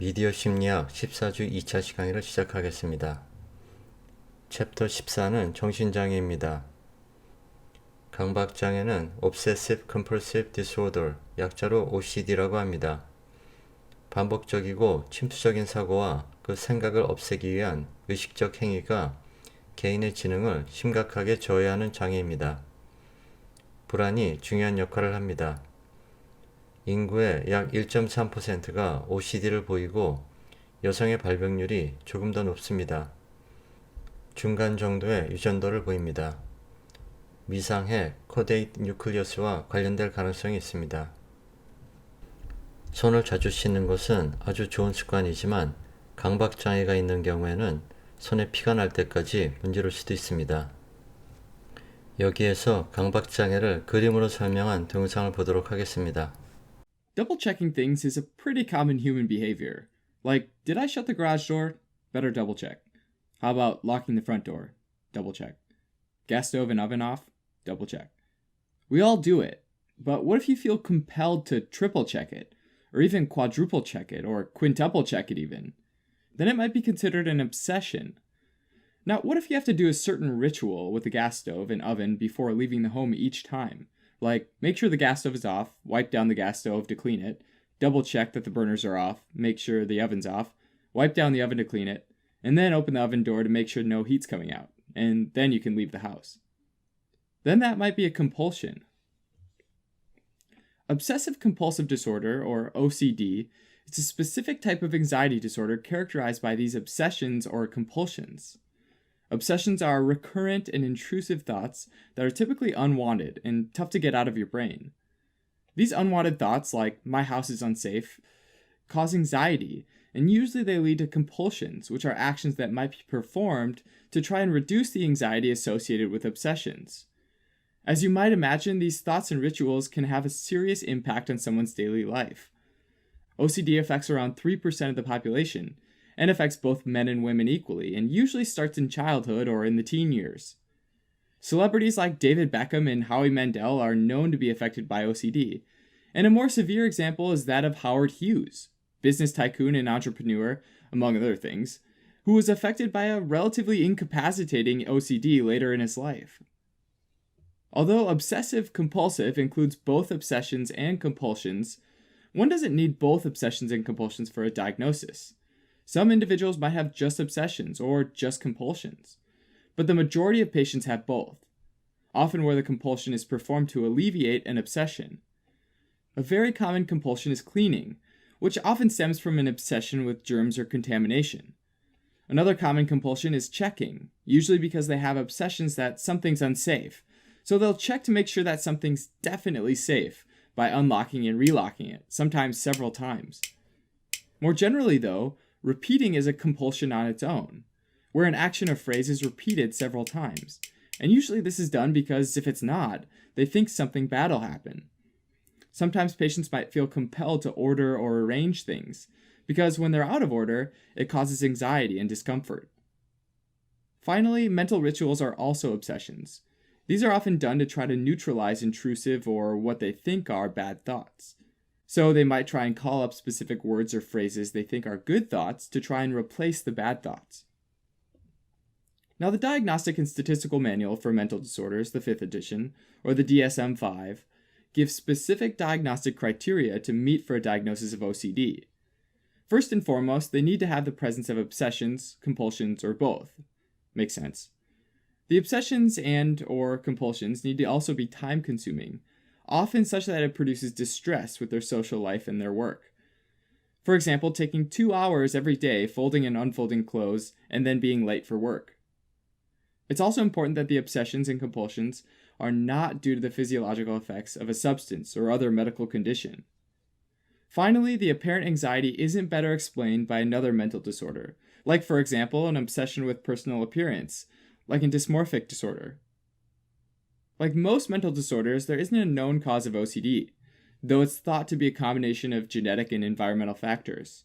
미디어 심리학 14주 2차 시간을 시작하겠습니다. 챕터 14는 정신장애입니다. 강박장애는 Obsessive Compulsive Disorder, 약자로 OCD라고 합니다. 반복적이고 침투적인 사고와 그 생각을 없애기 위한 의식적 행위가 개인의 지능을 심각하게 저해하는 장애입니다. 불안이 중요한 역할을 합니다. 인구의 약 1.3%가 OCD를 보이고 여성의 발병률이 조금 더 높습니다. 중간 정도의 유전도를 보입니다. 미상핵, 코데이트 뉴클리어스와 관련될 가능성이 있습니다. 손을 자주 씻는 것은 아주 좋은 습관이지만 강박장애가 있는 경우에는 손에 피가 날 때까지 문제일 수도 있습니다. 여기에서 강박장애를 그림으로 설명한 동영상을 보도록 하겠습니다. Double checking things is a pretty common human behavior. Like, did I shut the garage door? Better double check. How about locking the front door? Double check. Gas stove and oven off? Double check. We all do it, but what if you feel compelled to triple check it, or even quadruple check it, or quintuple check it even? Then it might be considered an obsession. Now, what if you have to do a certain ritual with the gas stove and oven before leaving the home each time? Like, make sure the gas stove is off, wipe down the gas stove to clean it, double check that the burners are off, make sure the oven's off, wipe down the oven to clean it, and then open the oven door to make sure no heat's coming out, and then you can leave the house. Then that might be a compulsion. Obsessive compulsive disorder, or OCD, is a specific type of anxiety disorder characterized by these obsessions or compulsions. Obsessions are recurrent and intrusive thoughts that are typically unwanted and tough to get out of your brain. These unwanted thoughts, like my house is unsafe, cause anxiety, and usually they lead to compulsions, which are actions that might be performed to try and reduce the anxiety associated with obsessions. As you might imagine, these thoughts and rituals can have a serious impact on someone's daily life. OCD affects around 3% of the population, and affects both men and women equally, and usually starts in childhood or in the teen years. Celebrities like David Beckham and Howie Mandel are known to be affected by OCD, and a more severe example is that of Howard Hughes, business tycoon and entrepreneur, among other things, who was affected by a relatively incapacitating OCD later in his life. Although obsessive-compulsive includes both obsessions and compulsions, one doesn't need both obsessions and compulsions for a diagnosis. Some individuals might have just obsessions or just compulsions, but the majority of patients have both, often where the compulsion is performed to alleviate an obsession. A very common compulsion is cleaning, which often stems from an obsession with germs or contamination. Another common compulsion is checking, usually because they have obsessions that something's unsafe, so they'll check to make sure that something's definitely safe by unlocking and relocking it, sometimes several times. More generally, though, repeating is a compulsion on its own, where an action or phrase is repeated several times, and usually this is done because if it's not, they think something bad will happen. Sometimes patients might feel compelled to order or arrange things, because when they're out of order, it causes anxiety and discomfort. Finally, mental rituals are also obsessions. These are often done to try to neutralize intrusive or what they think are bad thoughts. So they might try and call up specific words or phrases they think are good thoughts to try and replace the bad thoughts. Now, the Diagnostic and Statistical Manual for Mental Disorders, the 5th edition, or the DSM-5, gives specific diagnostic criteria to meet for a diagnosis of OCD. First and foremost, they need to have the presence of obsessions, compulsions, or both. Makes sense. The obsessions and/or compulsions need to also be time-consuming, often such that it produces distress with their social life and their work. For example, taking 2 hours every day folding and unfolding clothes and then being late for work. It's also important that the obsessions and compulsions are not due to the physiological effects of a substance or other medical condition. Finally, the apparent anxiety isn't better explained by another mental disorder, like for example, an obsession with personal appearance, like in dysmorphic disorder. Like most mental disorders, there isn't a known cause of OCD, though it's thought to be a combination of genetic and environmental factors.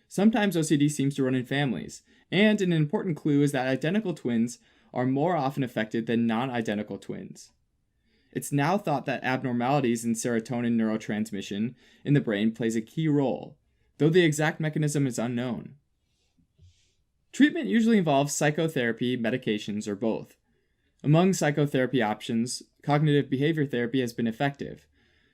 Sometimes OCD seems to run in families, and an important clue is that identical twins are more often affected than non-identical twins. It's now thought that abnormalities in serotonin neurotransmission in the brain plays a key role, though the exact mechanism is unknown. Treatment usually involves psychotherapy, medications, or both. Among psychotherapy options, cognitive behavior therapy has been effective,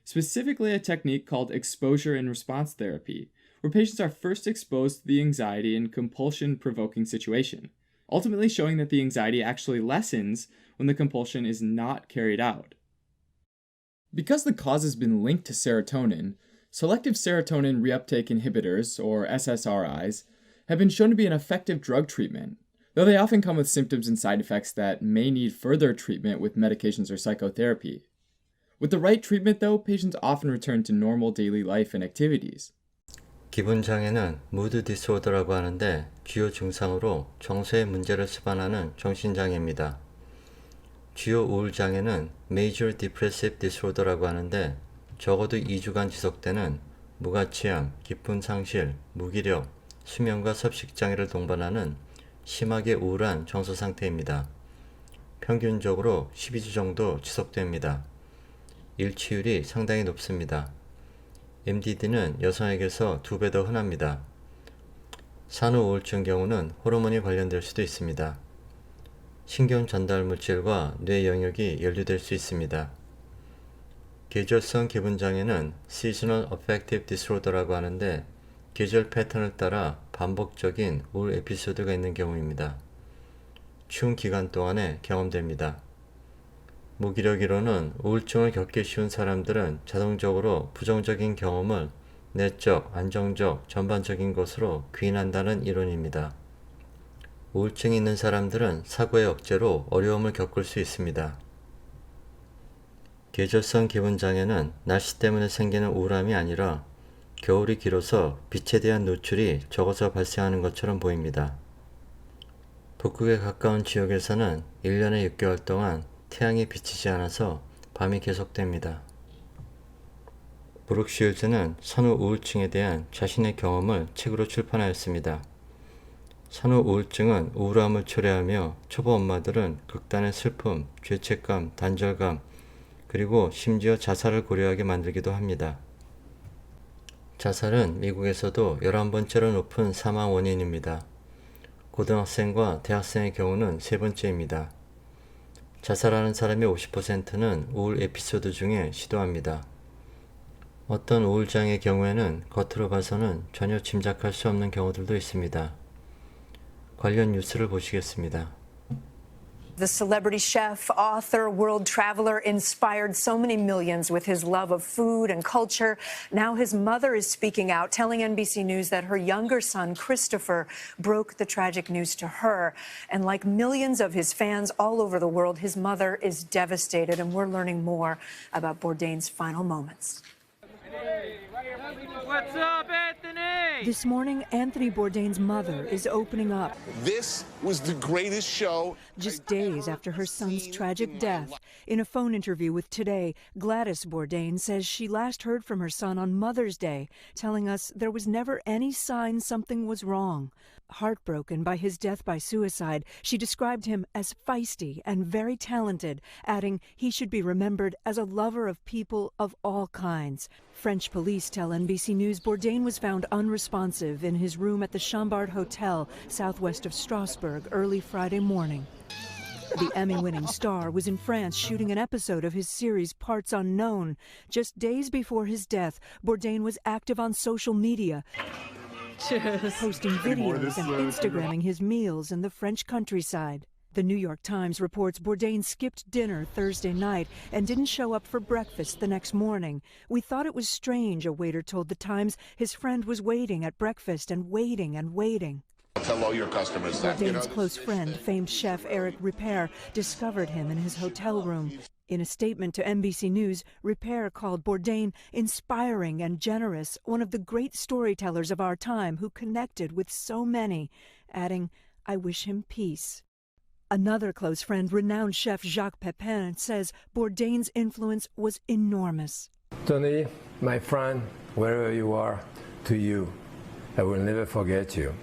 specifically a technique called exposure and response therapy, where patients are first exposed to the anxiety and compulsion-provoking situation, ultimately showing that the anxiety actually lessens when the compulsion is not carried out. Because the cause has been linked to serotonin, selective serotonin reuptake inhibitors, or SSRIs, have been shown to be an effective drug treatment, though they often come with symptoms and side effects that may need further treatment with medications or psychotherapy. With the right treatment, though, patients often return to normal daily life and activities. 기분 장애는 무드 디스오더라고 하는데 주요 증상으로 정서의 문제를 수반하는 정신장애입니다. 주요 우울 장애는 Major Depressive Disorder라고 하는데 적어도 2주간 지속되는 무가치함, 기분 상실, 무기력, 수면과 섭식 장애를 동반하는 심하게 우울한 정서 상태입니다. 평균적으로 12주 정도 지속됩니다. 일치율이 상당히 높습니다. MDD는 여성에게서 2배 더 흔합니다. 산후 우울증 경우는 호르몬이 관련될 수도 있습니다. 신경 전달 물질과 뇌 영역이 연루될 수 있습니다. 계절성 기분 장애는 Seasonal Affective Disorder라고 하는데 계절 패턴을 따라 반복적인 우울 에피소드가 있는 경우입니다. 추운 기간 동안에 경험됩니다. 무기력이로는 우울증을 겪기 쉬운 사람들은 자동적으로 부정적인 경험을 내적, 안정적, 전반적인 것으로 귀인한다는 이론입니다. 우울증이 있는 사람들은 사고의 억제로 어려움을 겪을 수 있습니다. 계절성 기분장애는 날씨 때문에 생기는 우울함이 아니라 겨울이 길어서 빛에 대한 노출이 적어서 발생하는 것처럼 보입니다. 북극에 가까운 지역에서는 1년에 6개월 동안 태양이 비치지 않아서 밤이 계속됩니다. 브룩쉴즈는 산후 우울증에 대한 자신의 경험을 책으로 출판하였습니다. 산후 우울증은 우울함을 초래하며 초보 엄마들은 극단의 슬픔, 죄책감, 단절감, 그리고 심지어 자살을 고려하게 만들기도 합니다. 자살은 미국에서도 11번째로 높은 사망 원인입니다. 고등학생과 대학생의 경우는 3번째입니다. 자살하는 사람의 50%는 우울 에피소드 중에 시도합니다. 어떤 우울장애의 경우에는 겉으로 봐서는 전혀 짐작할 수 없는 경우들도 있습니다. 관련 뉴스를 보시겠습니다. The celebrity chef, author, world traveler inspired so many millions with his love of food and culture. Now his mother is speaking out, telling NBC News that her younger son, Christopher, broke the tragic news to her. And like millions of his fans all over the world, his mother is devastated, and we're learning more about Bourdain's final moments. What's up, Anthony? This morning, Anthony Bourdain's mother is opening up. This was the greatest show. Just days after her son's tragic death. In a phone interview with Today, Gladys Bourdain says she last heard from her son on Mother's Day, telling us there was never any sign something was wrong. Heartbroken by his death by suicide, she described him as feisty and very talented, adding he should be remembered as a lover of people of all kinds. French police tell NBC News Bourdain was found unresponsive in his room at the Chambord Hotel, southwest of Strasbourg, early Friday morning. The Emmy-winning star was in France shooting an episode of his series Parts Unknown. Just days before his death, Bourdain was active on social media, posting videos and Instagramming his meals in the French countryside. The New York Times reports Bourdain skipped dinner Thursday night and didn't show up for breakfast the next morning. We thought it was strange, a waiter told the Times. His friend was waiting at breakfast and waiting and waiting. Tell all your customers that. Bourdain's close friend, famed chef Eric Ripert, discovered him in his hotel room. In a statement to NBC News, Ripert called Bourdain inspiring and generous, one of the great storytellers of our time who connected with so many, adding, "I wish him peace." Another close friend, renowned chef Jacques Pepin, says Bourdain's influence was enormous. Tony, my friend, wherever you are, to you, I will never forget you.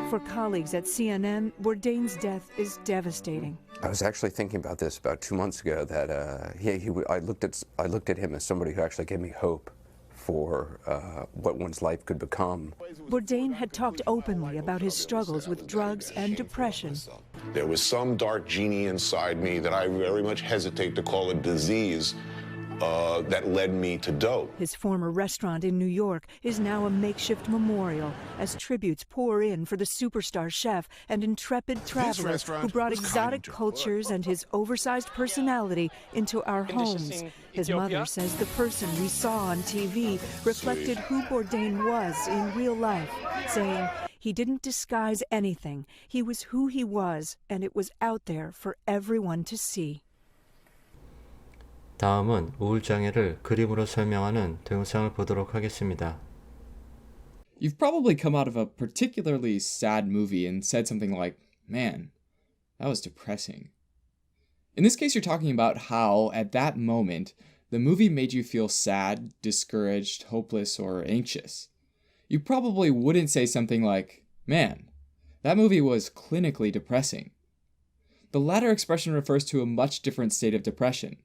For colleagues at CNN, Bourdain's death is devastating. I was actually thinking about this about 2 months ago. That I looked at him as somebody who actually gave me hope for what one's life could become. Bourdain had talked openly about his struggles with drugs and depression. There was some dark genie inside me that I very much hesitate to call a disease that led me to dope. His former restaurant in New York is now a makeshift memorial as tributes pour in for the superstar chef and intrepid traveler who brought exotic cultures and his oversized personality into our homes. His mother says the person we saw on TV reflected who Bourdain was in real life, saying he didn't disguise anything. He was who he was, and it was out there for everyone to see. 다음은 우울장애를 그림으로 설명하는 동영상을 보도록 하겠습니다. You've probably come out of a particularly sad movie and said something like, "Man, that was depressing." In this case, you're talking about how, at that moment, the movie made you feel sad, discouraged, hopeless, or anxious. You probably wouldn't say something like, "Man, that movie was clinically depressing." The latter expression refers to a much different state of depression.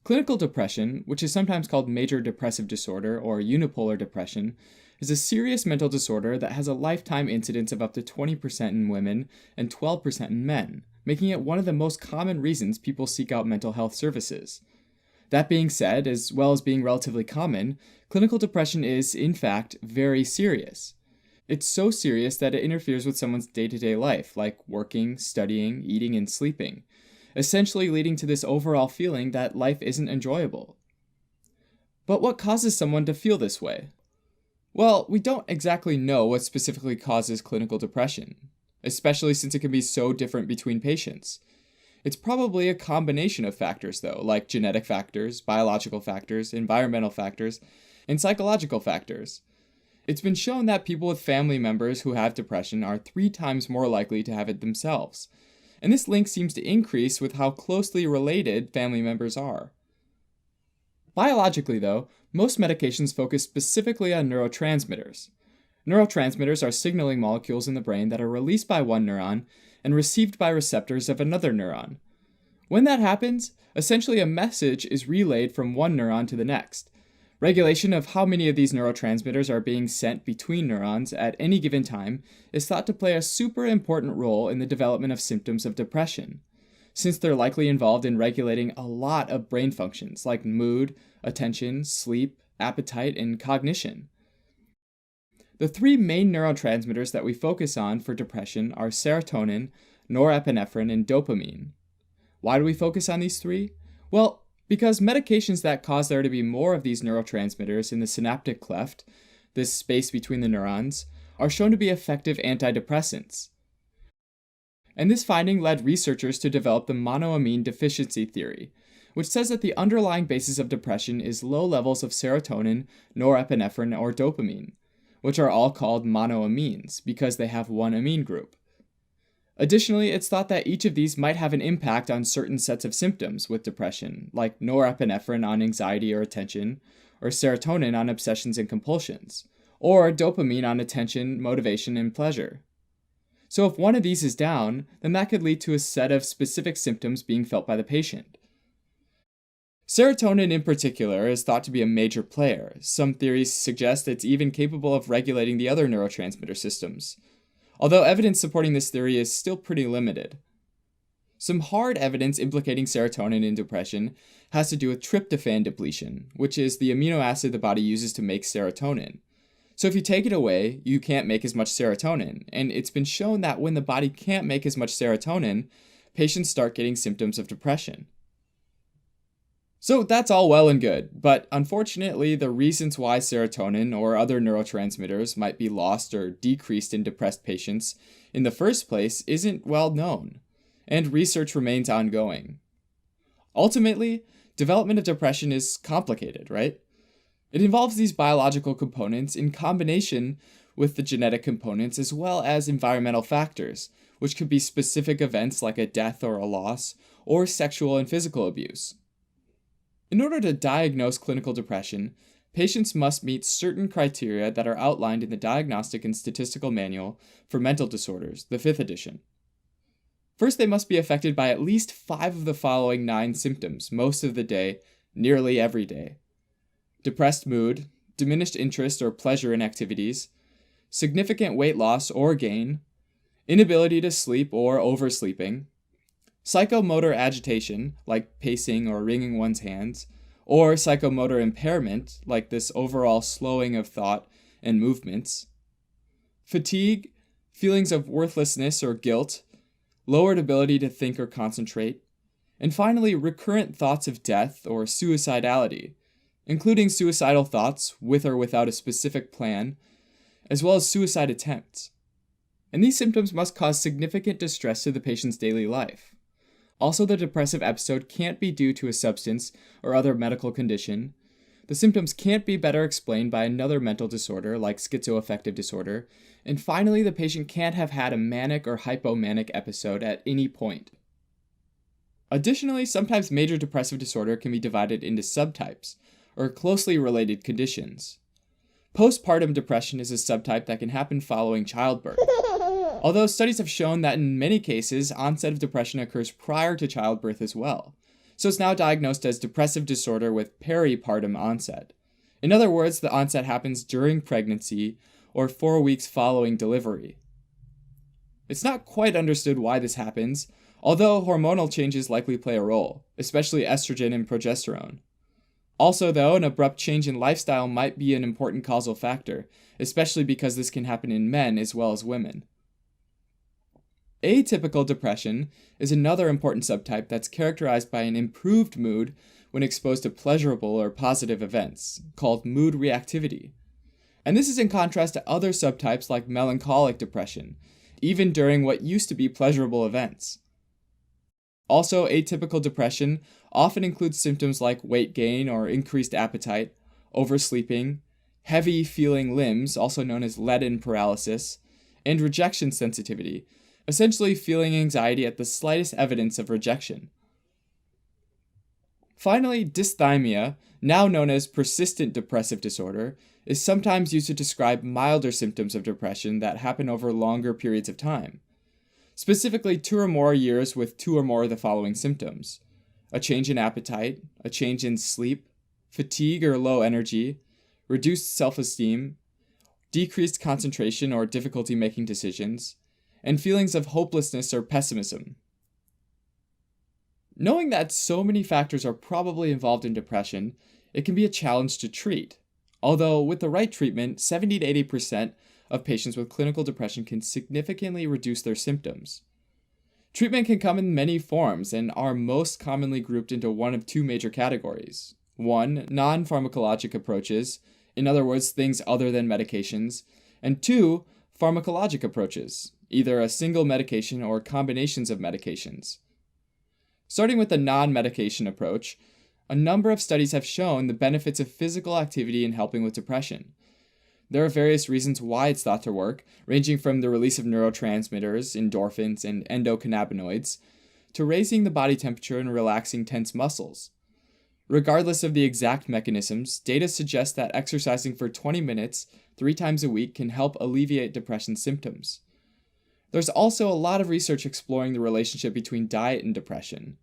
Clinical depression, which is sometimes called major depressive disorder or unipolar depression, is a serious mental disorder that has a lifetime incidence of up to 20% in women and 12% in men, making it one of the most common reasons people seek out mental health services. That being said, as well as being relatively common, clinical depression is, in fact, very serious. It's so serious that it interferes with someone's day-to-day life, like working, studying, eating, and sleeping, essentially leading to this overall feeling that life isn't enjoyable. But what causes someone to feel this way? Well, we don't exactly know what specifically causes clinical depression, especially since it can be so different between patients. It's probably a combination of factors, though, like genetic factors, biological factors, environmental factors, and psychological factors. It's been shown that people with family members who have depression are 3 times more likely to have it themselves, and this link seems to increase with how closely related family members are. Biologically, though, most medications focus specifically on neurotransmitters. Neurotransmitters are signaling molecules in the brain that are released by one neuron and received by receptors of another neuron. When that happens, essentially a message is relayed from one neuron to the next. Regulation of how many of these neurotransmitters are being sent between neurons at any given time is thought to play a super important role in the development of symptoms of depression, since they're likely involved in regulating a lot of brain functions like mood, attention, sleep, appetite, and cognition. The 3 main neurotransmitters that we focus on for depression are serotonin, norepinephrine, and dopamine. Why do we focus on these 3? Well, because medications that cause there to be more of these neurotransmitters in the synaptic cleft, this space between the neurons, are shown to be effective antidepressants. And this finding led researchers to develop the monoamine deficiency theory, which says that the underlying basis of depression is low levels of serotonin, norepinephrine, or dopamine, which are all called monoamines because they have one amine group. Additionally, it's thought that each of these might have an impact on certain sets of symptoms with depression, like norepinephrine on anxiety or attention, or serotonin on obsessions and compulsions, or dopamine on attention, motivation, and pleasure. So if one of these is down, then that could lead to a set of specific symptoms being felt by the patient. Serotonin in particular is thought to be a major player. Some theories suggest it's even capable of regulating the other neurotransmitter systems, although evidence supporting this theory is still pretty limited. Some hard evidence implicating serotonin in depression has to do with tryptophan depletion, which is the amino acid the body uses to make serotonin. So if you take it away, you can't make as much serotonin, and it's been shown that when the body can't make as much serotonin, patients start getting symptoms of depression. So that's all well and good, but unfortunately, the reasons why serotonin or other neurotransmitters might be lost or decreased in depressed patients in the first place isn't well known, and research remains ongoing. Ultimately, development of depression is complicated, right? It involves these biological components in combination with the genetic components as well as environmental factors, which could be specific events like a death or a loss, or sexual and physical abuse. In order to diagnose clinical depression, patients must meet certain criteria that are outlined in the Diagnostic and Statistical Manual for Mental Disorders, the 5th edition. First, they must be affected by at least 5 of the following 9 symptoms most of the day, nearly every day: depressed mood, diminished interest or pleasure in activities, significant weight loss or gain, inability to sleep or oversleeping, psychomotor agitation, like pacing or wringing one's hands, or psychomotor impairment, like this overall slowing of thought and movements, fatigue, feelings of worthlessness or guilt, lowered ability to think or concentrate, and finally, recurrent thoughts of death or suicidality, including suicidal thoughts with or without a specific plan, as well as suicide attempts. And these symptoms must cause significant distress to the patient's daily life. Also, the depressive episode can't be due to a substance or other medical condition. The symptoms can't be better explained by another mental disorder like schizoaffective disorder. And finally, the patient can't have had a manic or hypomanic episode at any point. Additionally, sometimes major depressive disorder can be divided into subtypes, or closely related conditions. Postpartum depression is a subtype that can happen following childbirth. Although studies have shown that in many cases, onset of depression occurs prior to childbirth as well. So it's now diagnosed as depressive disorder with peripartum onset. In other words, the onset happens during pregnancy or 4 weeks following delivery. It's not quite understood why this happens, although hormonal changes likely play a role, especially estrogen and progesterone. Also, though, an abrupt change in lifestyle might be an important causal factor, especially because this can happen in men as well as women. Atypical depression is another important subtype that's characterized by an improved mood when exposed to pleasurable or positive events, called mood reactivity. And this is in contrast to other subtypes like melancholic depression, even during what used to be pleasurable events. Also, atypical depression often includes symptoms like weight gain or increased appetite, oversleeping, heavy feeling limbs, also known as leaden paralysis, and rejection sensitivity, essentially feeling anxiety at the slightest evidence of rejection. Finally, dysthymia, now known as persistent depressive disorder, is sometimes used to describe milder symptoms of depression that happen over longer periods of time. Specifically, 2 or more years with 2 or more of the following symptoms: a change in appetite, a change in sleep, fatigue or low energy, reduced self-esteem, decreased concentration or difficulty making decisions, and feelings of hopelessness or pessimism. Knowing that so many factors are probably involved in depression, it can be a challenge to treat. Although, with the right treatment, 70 to 80% of patients with clinical depression can significantly reduce their symptoms. Treatment can come in many forms and are most commonly grouped into one of 2 major categories. 1, non-pharmacologic approaches, in other words, things other than medications, and 2, pharmacologic approaches, either a single medication or combinations of medications. Starting with the non-medication approach, a number of studies have shown the benefits of physical activity in helping with depression. There are various reasons why it's thought to work, ranging from the release of neurotransmitters, endorphins, and endocannabinoids, to raising the body temperature and relaxing tense muscles. Regardless of the exact mechanisms, data suggests that exercising for 20 minutes 3 times a week can help alleviate depression symptoms. There's also a lot of research exploring the relationship between diet and depression.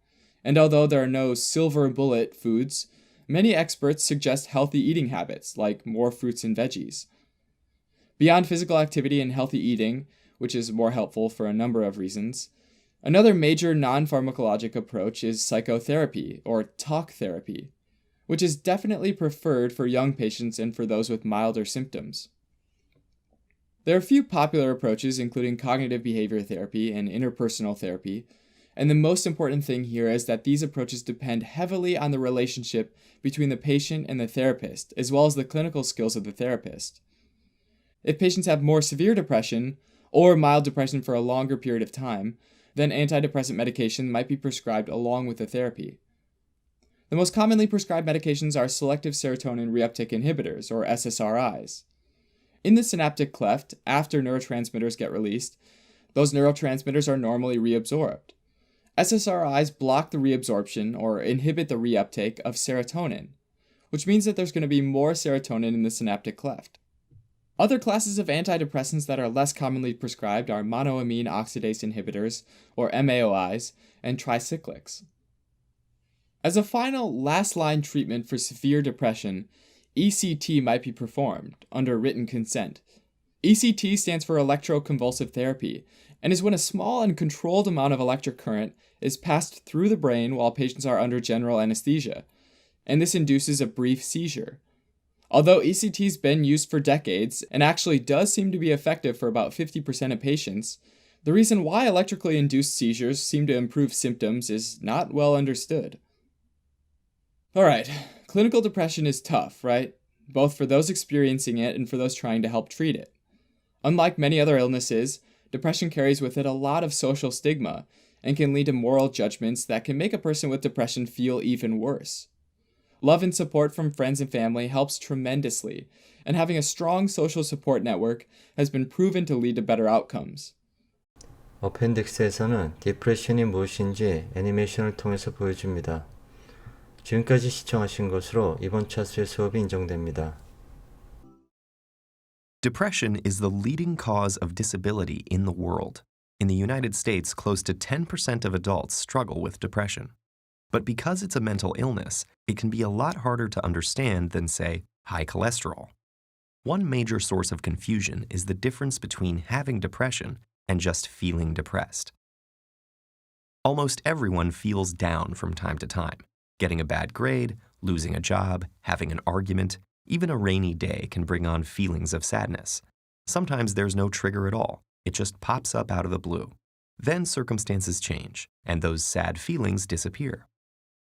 And although there are no silver bullet foods, many experts suggest healthy eating habits, like more fruits and veggies. Beyond physical activity and healthy eating, which is more helpful for a number of reasons, another major non-pharmacologic approach is psychotherapy, or talk therapy, which is definitely preferred for young patients and for those with milder symptoms. There are a few popular approaches, including cognitive behavior therapy and interpersonal therapy, and the most important thing here is that these approaches depend heavily on the relationship between the patient and the therapist, as well as the clinical skills of the therapist. If patients have more severe depression, or mild depression for a longer period of time, then antidepressant medication might be prescribed along with the therapy. The most commonly prescribed medications are selective serotonin reuptake inhibitors, or SSRIs. In the synaptic cleft, after neurotransmitters get released, those neurotransmitters are normally reabsorbed. SSRIs block the reabsorption, or inhibit the reuptake, of serotonin, which means that there's going to be more serotonin in the synaptic cleft. Other classes of antidepressants that are less commonly prescribed are monoamine oxidase inhibitors, or MAOIs, and tricyclics. As a final last-line treatment for severe depression, ECT might be performed under written consent. ECT stands for electroconvulsive therapy and is when a small and controlled amount of electric current is passed through the brain while patients are under general anesthesia, and this induces a brief seizure. Although ECT has been used for decades and actually does seem to be effective for about 50% of patients, the reason why electrically induced seizures seem to improve symptoms is not well understood. Alright, clinical depression is tough, right? Both for those experiencing it and for those trying to help treat it. Unlike many other illnesses, depression carries with it a lot of social stigma and can lead to moral judgments that can make a person with depression feel even worse. Love and support from friends and family helps tremendously, and having a strong social support network has been proven to lead to better outcomes. 어펜딕스에서는 디프레션이 무엇인지 애니메이션을 통해서 보여줍니다. 지금까지 시청하신 것으로 이번 차수의 수업이 인정됩니다. Depression is the leading cause of disability in the world. In the United States, close to 10% of adults struggle with depression. But because it's a mental illness, it can be a lot harder to understand than, say, high cholesterol. One major source of confusion is the difference between having depression and just feeling depressed. Almost everyone feels down from time to time. Getting a bad grade, losing a job, having an argument, even a rainy day can bring on feelings of sadness. Sometimes there's no trigger at all. It just pops up out of the blue. Then circumstances change, and those sad feelings disappear.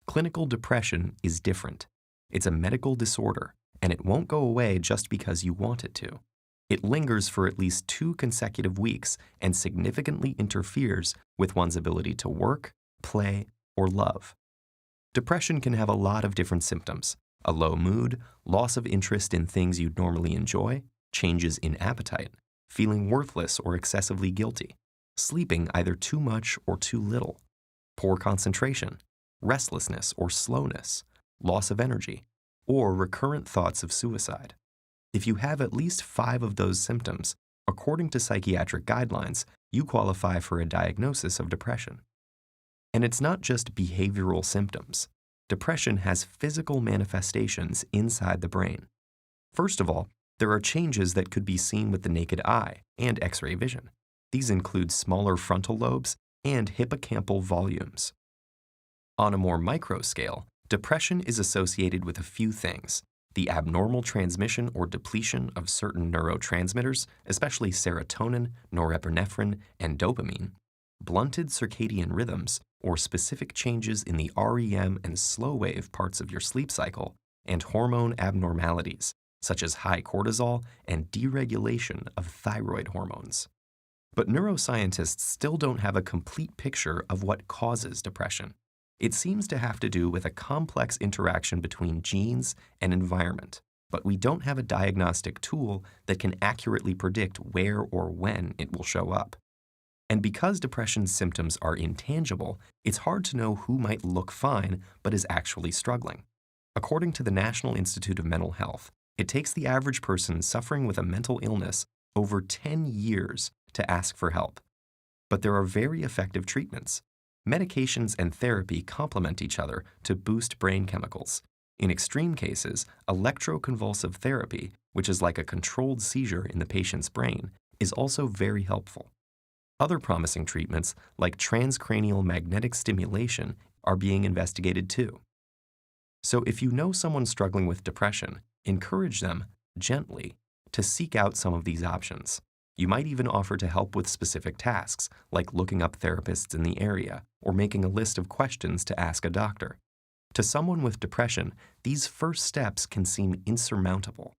Clinical depression is different. It's a medical disorder, and it won't go away just because you want it to. It lingers for at least 2 consecutive weeks and significantly interferes with one's ability to work, play, or love. Depression can have a lot of different symptoms: a low mood, loss of interest in things you'd normally enjoy, changes in appetite, feeling worthless or excessively guilty, sleeping either too much or too little, poor concentration, restlessness or slowness, loss of energy, or recurrent thoughts of suicide. If you have at least 5 of those symptoms, according to psychiatric guidelines, you qualify for a diagnosis of depression. And it's not just behavioral symptoms. Depression has physical manifestations inside the brain. First of all, there are changes that could be seen with the naked eye and X-ray vision. These include smaller frontal lobes and hippocampal volumes. On a more micro scale, depression is associated with a few things: the abnormal transmission or depletion of certain neurotransmitters, especially serotonin, norepinephrine, and dopamine, blunted circadian rhythms, or specific changes in the REM and slow wave parts of your sleep cycle, and hormone abnormalities, such as high cortisol and deregulation of thyroid hormones. But neuroscientists still don't have a complete picture of what causes depression. It seems to have to do with a complex interaction between genes and environment, but we don't have a diagnostic tool that can accurately predict where or when it will show up. And because depression's symptoms are intangible, it's hard to know who might look fine but is actually struggling. According to the National Institute of Mental Health, it takes the average person suffering with a mental illness over 10 years to ask for help. But there are very effective treatments. Medications and therapy complement each other to boost brain chemicals. In extreme cases, electroconvulsive therapy, which is like a controlled seizure in the patient's brain, is also very helpful. Other promising treatments, like transcranial magnetic stimulation, are being investigated too. So if you know someone struggling with depression, encourage them, gently, to seek out some of these options. You might even offer to help with specific tasks, like looking up therapists in the area or making a list of questions to ask a doctor. To someone with depression, these first steps can seem insurmountable.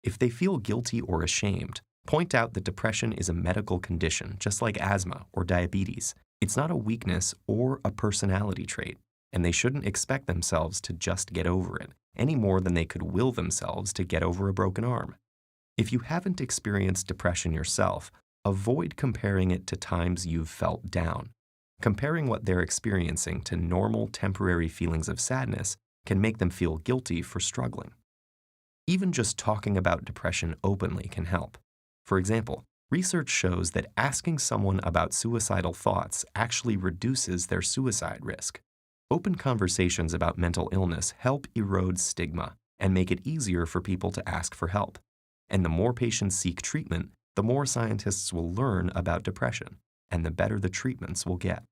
If they feel guilty or ashamed, point out that depression is a medical condition, just like asthma or diabetes. It's not a weakness or a personality trait, and they shouldn't expect themselves to just get over it, any more than they could will themselves to get over a broken arm. If you haven't experienced depression yourself, avoid comparing it to times you've felt down. Comparing what they're experiencing to normal temporary feelings of sadness can make them feel guilty for struggling. Even just talking about depression openly can help. For example, research shows that asking someone about suicidal thoughts actually reduces their suicide risk. Open conversations about mental illness help erode stigma and make it easier for people to ask for help. And the more patients seek treatment, the more scientists will learn about depression, and the better the treatments will get.